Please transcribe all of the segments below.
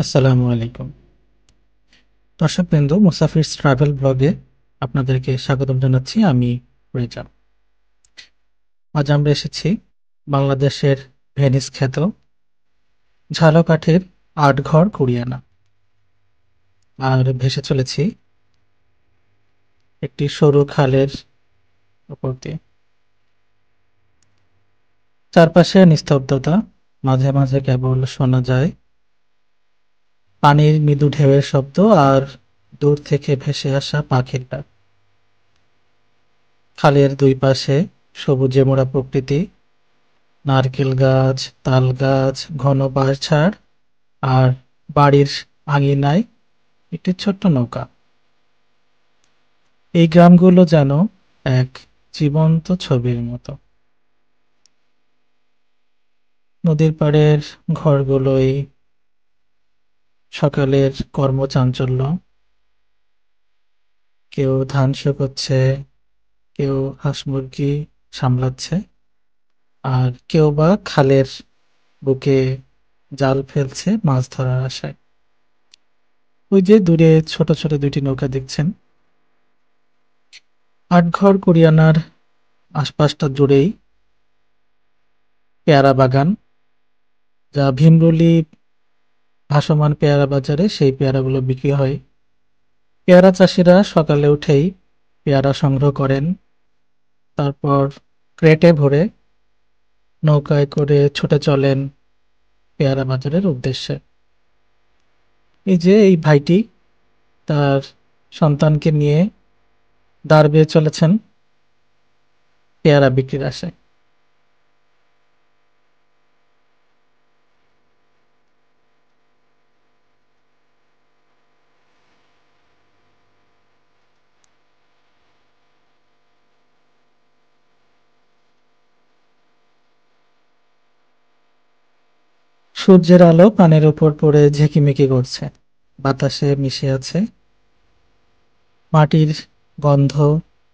আসসালামু আলাইকুম। দর্শকবৃন্দ, মুসাফিরস ট্রাভেল ব্লগে আপনাদেরকে স্বাগতম জানাচ্ছি। আমি রেজা। আজ আমরা এসেছি বাংলাদেশের ভেনিস খ্যাত ঝালকাঠির আটঘর কুরিয়ানা, আর ভেসে চলেছি একটি সরু খালের উপর দিয়ে। চারপাশে নিস্তব্ধতা, মাঝে মাঝে কেবল শোনা যায় পানির মৃদু ঢেউয়ের শব্দ আর দূর থেকে ভেসে আসা পাখির ডাক। খালের দুই পাশে সবুজে মোড়া প্রকৃতি, নারকেল গাছ, তাল গাছ, ঘন বাঁশঝাড়, আর বাড়ির আঙিনায় একটি ছোট্ট নৌকা। এই গ্রামগুলো যেন এক জীবন্ত ছবির মতো। নদীর পাড়ের ঘরগুলোই সকালের কর্মচাঞ্চল্য। কেউ ধান শুকোচ্ছে, কেউ হাঁস মুরগি সামলাচ্ছে, আর কেউ বা খালের বুকে জাল ফেলছে মাছ ধরার আশায়। ওই যে দূরে ছোট ছোট দুইটি নৌকা দেখছেন। আটঘর কুরিয়ানার আশপাশটা জুড়েই পেয়ারা বাগান, যা ভীমরুলি ভাসমান পেয়ারা বাজারে সেই পেয়ারাগুলো বিক্রি হয়। পেয়ারা চাষিরা সকালে উঠেই পেয়ারা সংগ্রহ করেন, তারপর ক্রেটে ভরে নৌকায় করে ছুটে চলেন পেয়ারা বাজারের উদ্দেশ্যে। এই যে এই ভাইটি তার সন্তানকে নিয়ে দাঁড় বেয়ে চলেছেন পেয়ারা বিক্রির আশায়। সূর্যের আলো পানির উপর পড়ে ঝিকিমিকি করছে, বাতাসে মিশে আছে মাটির গন্ধ,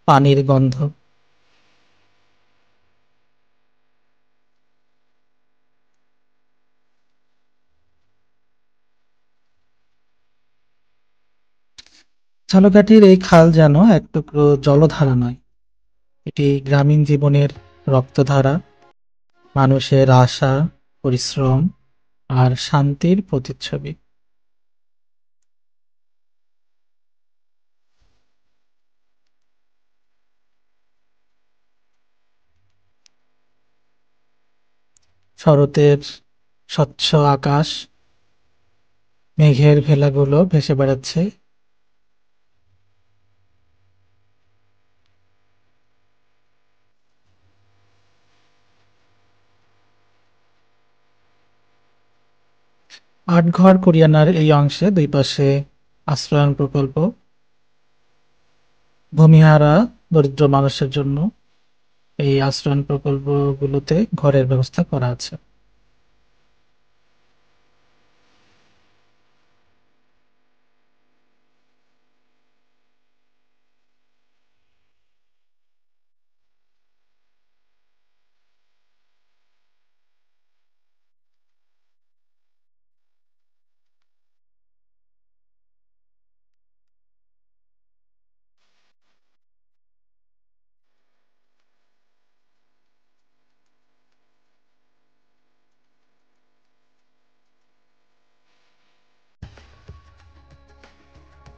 পানির গন্ধ। ঝালকাঠির এই খাল যেন এক টুকরো জলধারা নয়, এটি গ্রামীণ জীবনের রক্তধারা, মানুষের আশা, পরিশ্রম আর শান্তির প্রতিচ্ছবি। শরতের স্বচ্ছ আকাশ, মেঘের ভেলাগুলো ভেসে বেড়াচ্ছে। আটঘর কুরিয়ানার এই অংশে দুই পাশে আশ্রয়ণ প্রকল্প, ভূমিহারা দরিদ্র মানুষের জন্য এই আশ্রয়ণ প্রকল্পগুলোতে ঘরের ব্যবস্থা করা আছে।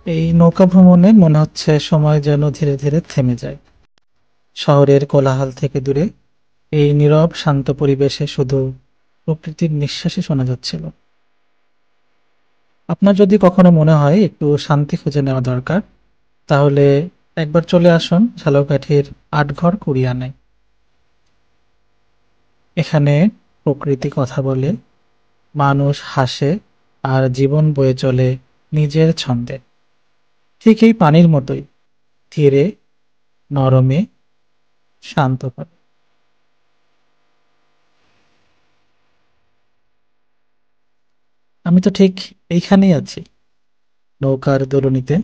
এই নৌকা ভ্রমণে মনে হচ্ছে সময় যেন ধীরে ধীরে থেমে যায়। শহরের কোলাহল থেকে দূরে এই নীরব শান্ত পরিবেশে শুধু প্রকৃতির নিঃশ্বাসই শোনা যাচ্ছিল। আপনার যদি কখনো মনে হয় একটু শান্তি খুঁজে নেওয়া দরকার, তাহলে একবার চলে আসুন ঝালকাঠির আটঘর কুরিয়ানায়। এখানে প্রকৃতি কথা বলে, মানুষ হাসে, আর জীবন বয়ে চলে নিজের ছন্দে। ঠিক এই পানির মতোই, ধীরে, নরমে, শান্তভাবে। আমি তো ঠিক এইখানেই আছি, নৌকার দোলনিতে,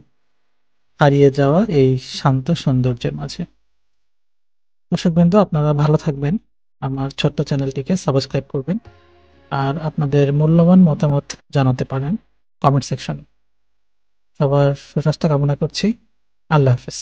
হারিয়ে যাওয়া এই শান্ত সৌন্দর্যের মাঝে। দর্শকবৃন্দ, আপনারা ভালো থাকবেন, আমার ছোট্ট চ্যানেলটিকে সাবস্ক্রাইব করবেন, আর আপনাদের মূল্যবান মতামত জানাতে পারেন। কমেন্ট সেকশনে। সবার সুস্বাস্থ্য কামনা করছি। আল্লাহ হাফেজ।